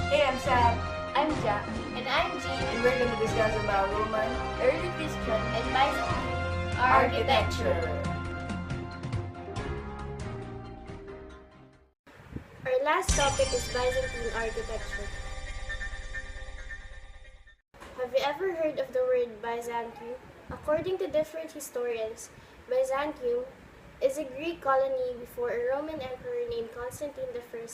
Hey, I'm Sam, I'm Jack. And I'm Jean. and we're going to discuss about Roman Early Christian and Byzantine architecture. Our last topic is Byzantine architecture. Have you ever heard of the word Byzantium? According to different historians, Byzantium is a Greek colony before a Roman emperor named Constantine I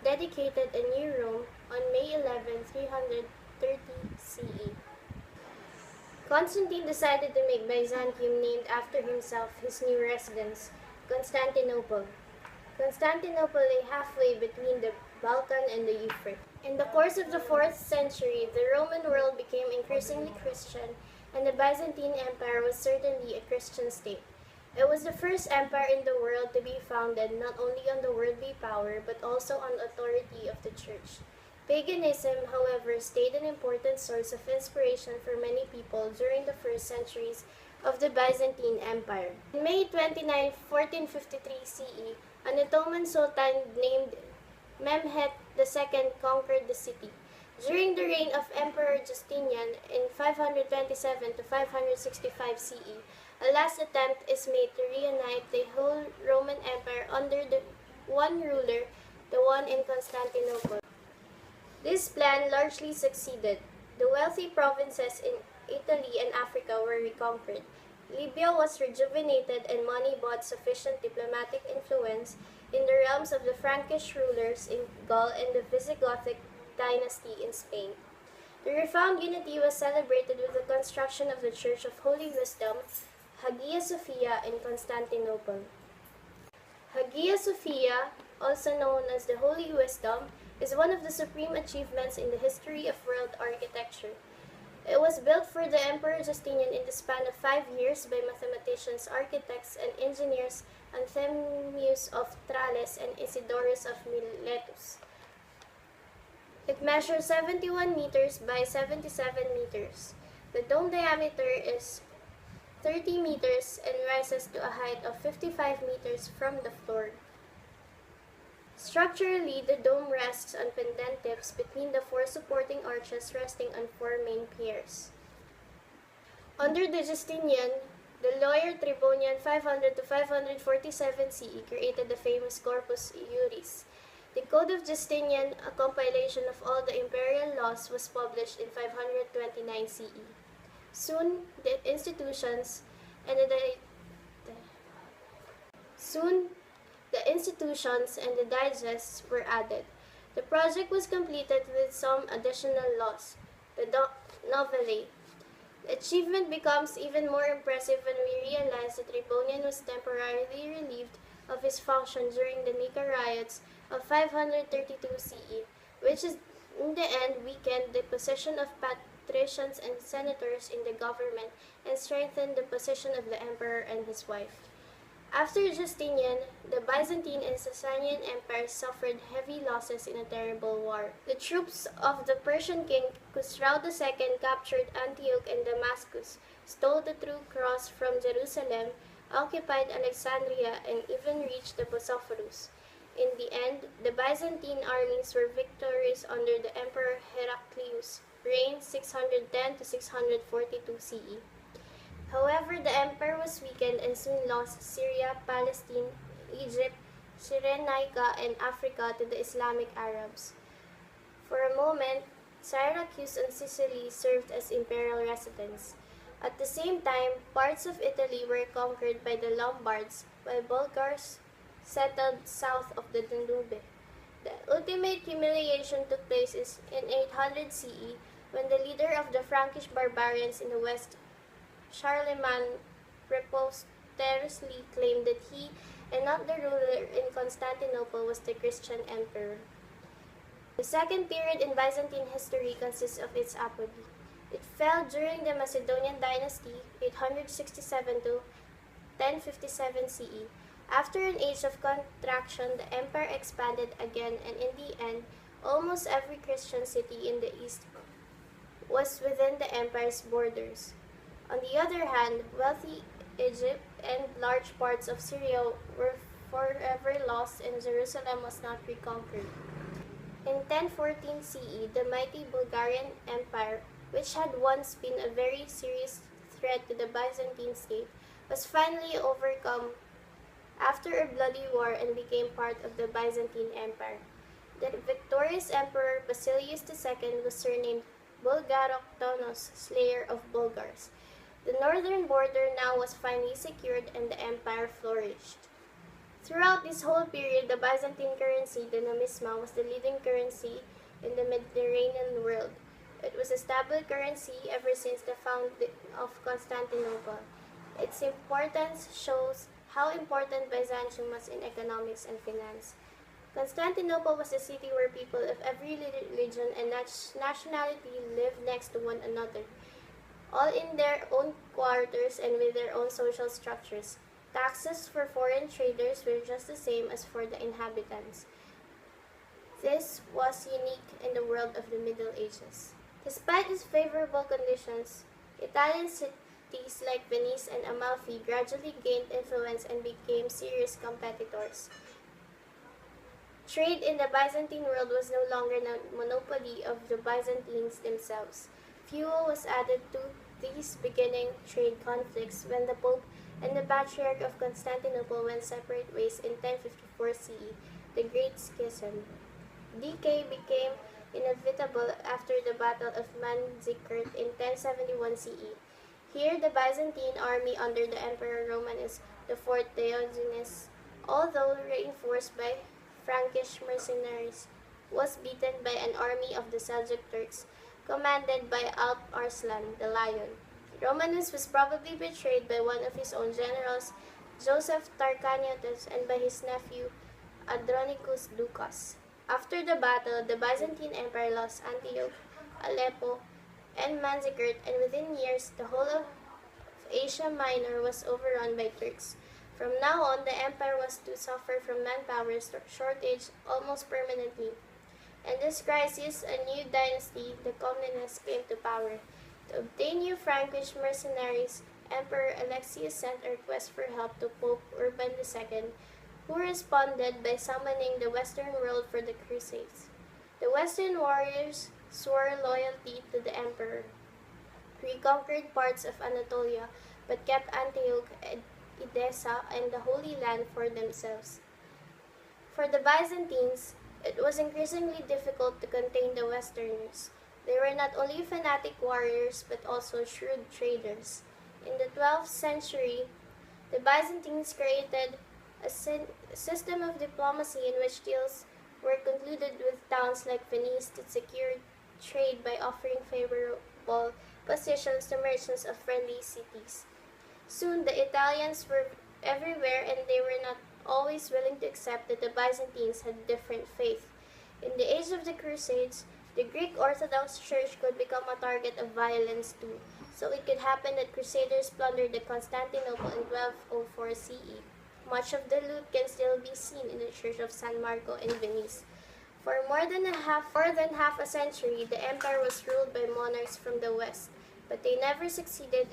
dedicated a new Rome on May 11, 330 CE. Constantine decided to make Byzantium named after himself his new residence, Constantinople. Constantinople lay halfway between the Balkan and the Euphrates. In the course of the 4th century, the Roman world became increasingly Christian, and the Byzantine Empire was certainly a Christian state. It was the first empire in the world to be founded not only on the worldly power but also on the authority of the church. Paganism, however, stayed an important source of inspiration for many people during the first centuries of the Byzantine Empire. On May 29, 1453 CE, an Ottoman Sultan named Mehmed II conquered the city. During the reign of Emperor Justinian in 527 to 565 CE, a last attempt is made to reunite the whole Roman Empire under the one ruler, the one in Constantinople. This plan largely succeeded. The wealthy provinces in Italy and Africa were reconquered. Libya was rejuvenated and money bought sufficient diplomatic influence in the realms of the Frankish rulers in Gaul and the Visigothic dynasty in Spain. The refound unity was celebrated with the construction of the Church of Holy Wisdom, Hagia Sophia, in Constantinople. Hagia Sophia, also known as the Holy Wisdom, is one of the supreme achievements in the history of world architecture. It was built for the Emperor Justinian in the span of 5 years by mathematicians, architects, and engineers Anthemius of Tralles and Isidorus of Miletus. It measures 71 meters by 77 meters. The dome diameter is 30 meters and rises to a height of 55 meters from the floor. Structurally, the dome rests on pendant tips between the 4 supporting arches resting on 4 main piers. Under the Justinian, the lawyer Tribonian 500 to 547 CE created the famous Corpus Iuris. The Code of Justinian, a compilation of all the imperial laws, was published in 529 CE. Soon, the institutions and the digests were added. The project was completed with some additional laws, the novellae. The achievement becomes even more impressive when we realize that Tribonian was temporarily relieved of his function during the Nika riots of 532 CE, which is in the end weakened the position of patricians and senators in the government and strengthened the position of the emperor and his wife. After Justinian, the Byzantine and Sasanian empires suffered heavy losses in a terrible war. The troops of the Persian king Khusrau II captured Antioch and Damascus, stole the True Cross from Jerusalem, occupied Alexandria, and even reached the Bosphorus. In the end, the Byzantine armies were victorious under the Emperor Heraclius, reigned 610 to 642 CE. However, the empire was weakened and soon lost Syria, Palestine, Egypt, Cyrenaica, and Africa to the Islamic Arabs. For a moment, Syracuse and Sicily served as imperial residents. At the same time, parts of Italy were conquered by the Lombards, while Bulgars settled south of the Danube. The ultimate humiliation took place in 800 CE when the leader of the Frankish barbarians in the west, Charlemagne, preposterously claimed that he and not the ruler in Constantinople was the Christian emperor. The second period in Byzantine history consists of its apogee. It fell during the Macedonian dynasty, 867 to 1057 CE. After an age of contraction, the empire expanded again, and in the end, almost every Christian city in the east was within the empire's borders. On the other hand, wealthy Egypt and large parts of Syria were forever lost and Jerusalem was not reconquered. In 1014 CE, the mighty Bulgarian Empire, which had once been a very serious threat to the Byzantine state, was finally overcome after a bloody war and became part of the Byzantine Empire. The victorious Emperor Basilius II was surnamed Bulgaroctonos, Slayer of Bulgars. The northern border now was finally secured and the empire flourished. Throughout this whole period, the Byzantine currency, the numisma, was the leading currency in the Mediterranean world. It was a stable currency ever since the founding of Constantinople. Its importance shows how important Byzantium was in economics and finance. Constantinople was a city where people of every religion and nationality lived next to one another, all in their own quarters and with their own social structures. Taxes for foreign traders were just the same as for the inhabitants. This was unique in the world of the Middle Ages. Despite its favorable conditions, Italian cities like Venice and Amalfi gradually gained influence and became serious competitors. Trade in the Byzantine world was no longer the monopoly of the Byzantines themselves. Fuel was added to these beginning trade conflicts when the Pope and the Patriarch of Constantinople went separate ways in 1054 CE, the Great Schism. Decay became inevitable after the Battle of Manzikert in 1071 CE. Here, the Byzantine army under the Emperor Romanus IV Diogenes, although reinforced by Frankish mercenaries, was beaten by an army of the Seljuk Turks, commanded by Alp Arslan, the Lion. Romanus was probably betrayed by one of his own generals, Joseph Tarquinius, and by his nephew, Andronicus Ducas. After the battle, the Byzantine Empire lost Antioch, Aleppo, and Manzikert, and within years, the whole of Asia Minor was overrun by Turks. From now on, the empire was to suffer from manpower shortage almost permanently. In this crisis, a new dynasty, the Comnenists, came to power. To obtain new Frankish mercenaries, Emperor Alexius sent a request for help to Pope Urban II, who responded by summoning the Western world for the Crusades. The Western warriors swore loyalty to the emperor, reconquered parts of Anatolia, but kept Antioch, Edessa, and the Holy Land for themselves. For the Byzantines, it was increasingly difficult to contain the Westerners. They were not only fanatic warriors but also shrewd traders. In the 12th century, the Byzantines created a system of diplomacy in which deals were concluded with towns like Venice to secure trade by offering favorable positions to merchants of friendly cities. Soon, the Italians were everywhere and they were not always willing to accept that the Byzantines had different faith. In the age of the Crusades, the Greek Orthodox Church could become a target of violence too, so it could happen that Crusaders plundered the Constantinople in 1204 CE. Much of the loot can still be seen in the Church of San Marco in Venice. For more than half a century, the empire was ruled by monarchs from the west, but they never succeeded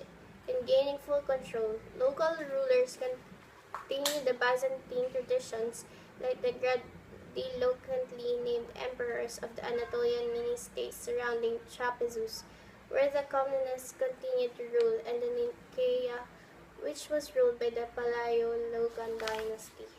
in gaining full control. Local rulers continued the Byzantine traditions, like the grandiloquently named emperors of the Anatolian mini-states surrounding Trapezus, where the Comnenists continued to rule, and the Nicaea, which was ruled by the Palaiologan dynasty.